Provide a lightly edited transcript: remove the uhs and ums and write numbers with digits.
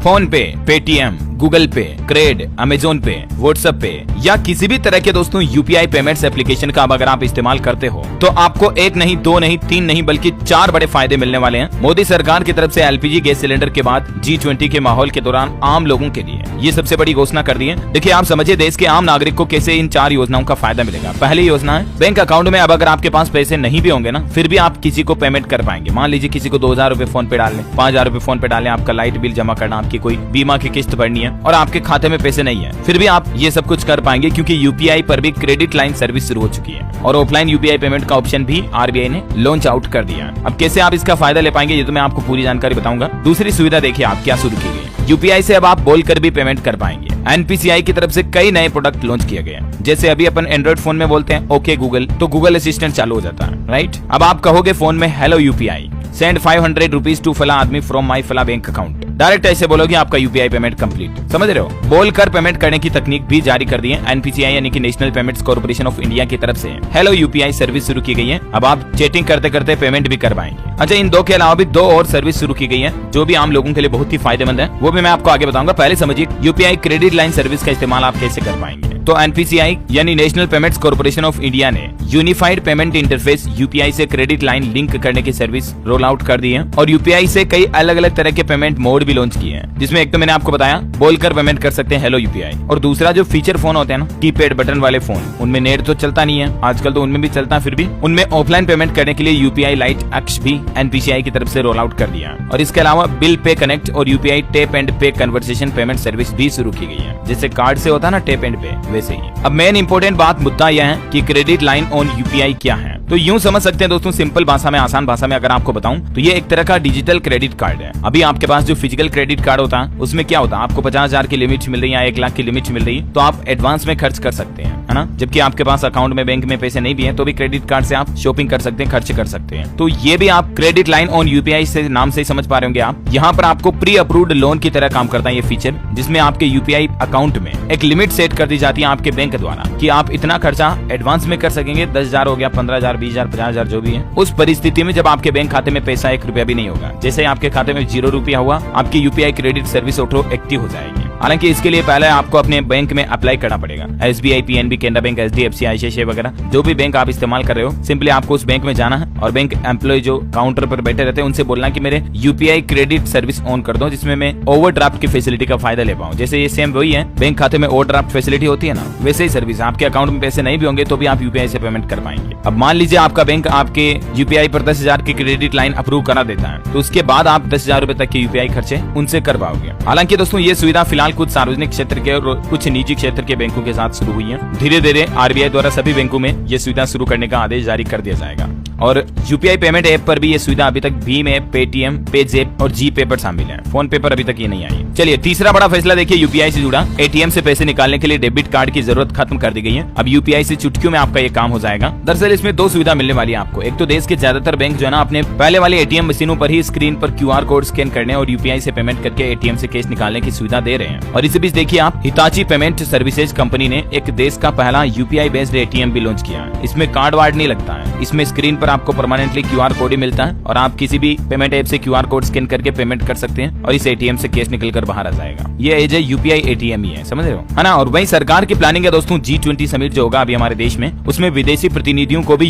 Phone पे, Paytm, Google पे, crate, Amazon पे, व्हाट्सएप पे या किसी भी तरह के दोस्तों यूपीआई पेमेंट्स एप्लीकेशन का अगर आप इस्तेमाल करते हो तो आपको एक नहीं, दो नहीं, तीन नहीं बल्कि 4 बड़े फायदे मिलने वाले हैं मोदी सरकार की तरफ से एलपीजी गैस सिलेंडर के बाद G20 के माहौल के दौरान आम लोगों के लिए ये सबसे बड़ी घोषणा कर दी है। देखिए आप समझिए देश के आम नागरिक को कैसे इन 4 योजनाओं का फायदा मिलेगा। पहली योजना है बैंक अकाउंट में अब अगर आपके पास पैसे नहीं भी होंगे ना फिर भी आप किसी को पेमेंट कर पाएंगे। मान लीजिए किसी को 2000 रुपए फोन पे डालने, 5000 रुपए फोन पे डालने, आपका लाइट बिल जमा करना, आपकी कोई बीमा की किस्त भरनी है और आपके खाते में पैसे नहीं है, फिर भी आप ये सब कुछ कर पाएंगे क्योंकि यूपीआई पर भी क्रेडिट लाइन सर्विस शुरू हो चुकी है और ऑफलाइन यूपीआई पेमेंट का ऑप्शन भी आरबीआई ने लॉन्च आउट कर दिया है। अब कैसे आप इसका फायदा ले पाएंगे ये तो मैं आपको पूरी जानकारी बताऊंगा। दूसरी सुविधा देखिए आप क्या शुरू की गई, यूपीआई से अब आप बोलकर भी पेमेंट कर पाएंगे। एनपीसीआई की तरफ से कई नए प्रोडक्ट लॉन्च किए गए हैं। जैसे अभी अपन एंड्रॉइड फोन में बोलते हैं ओके गूगल तो गूगल असिस्टेंट चालू हो जाता है, राइट। अब आप कहोगे फोन में hello UPI, send 500 rupees to फला आदमी फ्रॉम माई फला बैंक अकाउंट, डायरेक्ट ऐसे बोलोगे आपका यूपीआई पेमेंट कंप्लीट। समझ रहे हो, बोलकर पेमेंट करने की तकनीक भी जारी कर दी है एनपीसीआई यानी कि national payments corporation of India की तरफ से हेलो यूपीआई सर्विस शुरू की गई है। अब आप चैटिंग करते करते पेमेंट भी कर पाएंगे। अच्छा, इन 2 के अलावा भी 2 और सर्विस शुरू की गई है जो भी आम लोगों के लिए बहुत ही फायदेमंद है, वो भी मैं आपको आगे बताऊंगा। पहले समझिए यूपीआई क्रेडिट लाइन सर्विस का इस्तेमाल आप कैसे कर पाएंगे। तो एनपीसीआई यानी national payments corporation of India ने यूनिफाइड पेमेंट इंटरफेस यूपीआई से क्रेडिट लाइन लिंक करने की सर्विस रोल आउट कर दी है और यूपीआई से कई अलग अलग तरह के पेमेंट मोड भी लॉन्च किए हैं, जिसमें एक तो मैंने आपको बताया बोलकर पेमेंट कर सकते हैं हेलो यूपीआई, और दूसरा जो फीचर फोन होते हैं ना कीपैड बटन वाले फोन, उनमें नेट तो चलता नहीं है आजकल, तो उनमें भी चलता है, फिर भी उनमें ऑफलाइन पेमेंट करने के लिए यूपीआई लाइट एक्स भी एनपीसीआई की तरफ से रोल आउट कर दिया है। और इसके अलावा बिल पे कनेक्ट और यूपीआई टैप एंड पे कन्वर्सेशन पेमेंट सर्विस भी शुरू की गई है, जैसे कार्ड से होता है ना टैप एंड पे, वैसे ही। अब मेन इंपोर्टेंट बात मुद्दा यह है कि क्रेडिट लाइन ऑन यूपीआई क्या है। तो यूं समझ सकते हैं दोस्तों, सिंपल भाषा में, आसान भाषा में अगर आपको बताऊं तो ये एक तरह का डिजिटल क्रेडिट कार्ड है। अभी आपके पास जो फिजिकल क्रेडिट कार्ड होता है उसमें क्या होता है, आपको 50,000 की लिमिट मिल रही है या 1 लाख की लिमिट मिल रही है तो आप एडवांस में खर्च कर सकते हैं, है ना। जबकि आपके पास अकाउंट में बैंक में पैसे नहीं भी हैं तो भी क्रेडिट कार्ड से आप शॉपिंग कर सकते हैं, खर्च कर सकते हैं। तो ये भी आप क्रेडिट लाइन ऑन यूपीआई से नाम से ही समझ पा रहे होंगे आप। यहाँ पर आपको प्री अप्रूव्ड लोन की तरह काम करता है ये फीचर, जिसमें आपके यूपीआई अकाउंट में एक लिमिट सेट कर दी जाती है आपके बैंक द्वारा कि आप इतना खर्चा एडवांस में कर सकेंगे। 10,000 हो गया, 15,000, 20,000, 50,000 जो भी है। उस परिस्थिति में जब आपके बैंक खाते में पैसा 1 रुपया भी नहीं होगा, जैसे आपके खाते में 0 रुपया हुआ, आपकी UPI credit service auto active हो जाएगी। हालांकि इसके लिए पहले आपको अपने बैंक में अप्लाई करना पड़ेगा। SBI, PNB, Canara bank, HDFC, ICICI वगैरह जो भी बैंक आप इस्तेमाल कर रहे हो, सिंपली आपको उस बैंक में जाना है और बैंक एम्प्लॉय जो काउंटर पर बैठे रहते हैं उनसे बोलना कि मेरे यूपीआई क्रेडिट सर्विस ऑन कर दो, जिसमें मैं ओवरड्राफ्ट की फैसिलिटी का फायदा ले पाऊं। जैसे ये सेम वही है, बैंक खाते में ओवरड्राफ्ट फैसिलिटी होती है ना, वैसे ही सर्विस। आपके अकाउंट में पैसे नहीं भी होंगे तो भी आप यूपीआई से पेमेंट कर पाएंगे। अब मान लीजिए आपका बैंक आपके यूपीआई पर 10,000 की क्रेडिट लाइन अप्रूव करा देता है तो उसके बाद आप 10,000 रुपए तक के यूपीआई खर्चे उनसे कर पाओगे। हालांकि दोस्तों ये सुविधा फिलहाल कुछ सार्वजनिक क्षेत्र के और कुछ निजी क्षेत्र के बैंकों के साथ शुरू हुई है। धीरे धीरे आरबीआई द्वारा सभी बैंकों में ये सुविधा शुरू करने का आदेश जारी कर दिया जाएगा। और यूपीआई पेमेंट ऐप पर भी ये सुविधा अभी तक भीम ऐप, पेटीएम, पेज़ैप और जी पे पर शामिल है। फोन पे पर अभी तक ये नहीं आई। चलिए तीसरा बड़ा फैसला देखिए यूपीआई से जुड़ा। एटीएम से पैसे निकालने के लिए डेबिट कार्ड की जरूरत खत्म कर दी गई है। अब यूपीआई से चुटकियों में आपका ये काम हो जाएगा। दरअसल इसमें 2 सुविधा मिलने वाली है आपको। एक तो देश के ज्यादातर बैंक जो है ना अपने पहले वाले एटीएम मशीनों पर ही स्क्रीन पर क्यूआर कोड स्कैन करने और यूपीआई से पेमेंट करके एटीएम से कैश निकालने की सुविधा दे रहे हैं। और इसी बीच देखिए आप, हिताची पेमेंट सर्विसेज कंपनी ने एक देश का पहला यूपीआई बेस्ड एटीएम भी लॉन्च किया है। इसमें कार्ड वार्ड नहीं लगता है, इसमें स्क्रीन पर आपको परमानेंटली क्यूआर कोड ही मिलता है और आप किसी भी पेमेंट ऐप से क्यूआर कोड स्कैन करके पेमेंट कर सकते हैं और इस एटीएम से कैश निकलकर बाहर आ जाएगा। ये एज ए यूपीआई एटीएम ही है, समझ रहे हो, है ना। और वही सरकार की प्लानिंग है दोस्तों, G20 समिट जो होगा अभी हमारे देश में, उसमें विदेशी प्रतिनिधियों को भी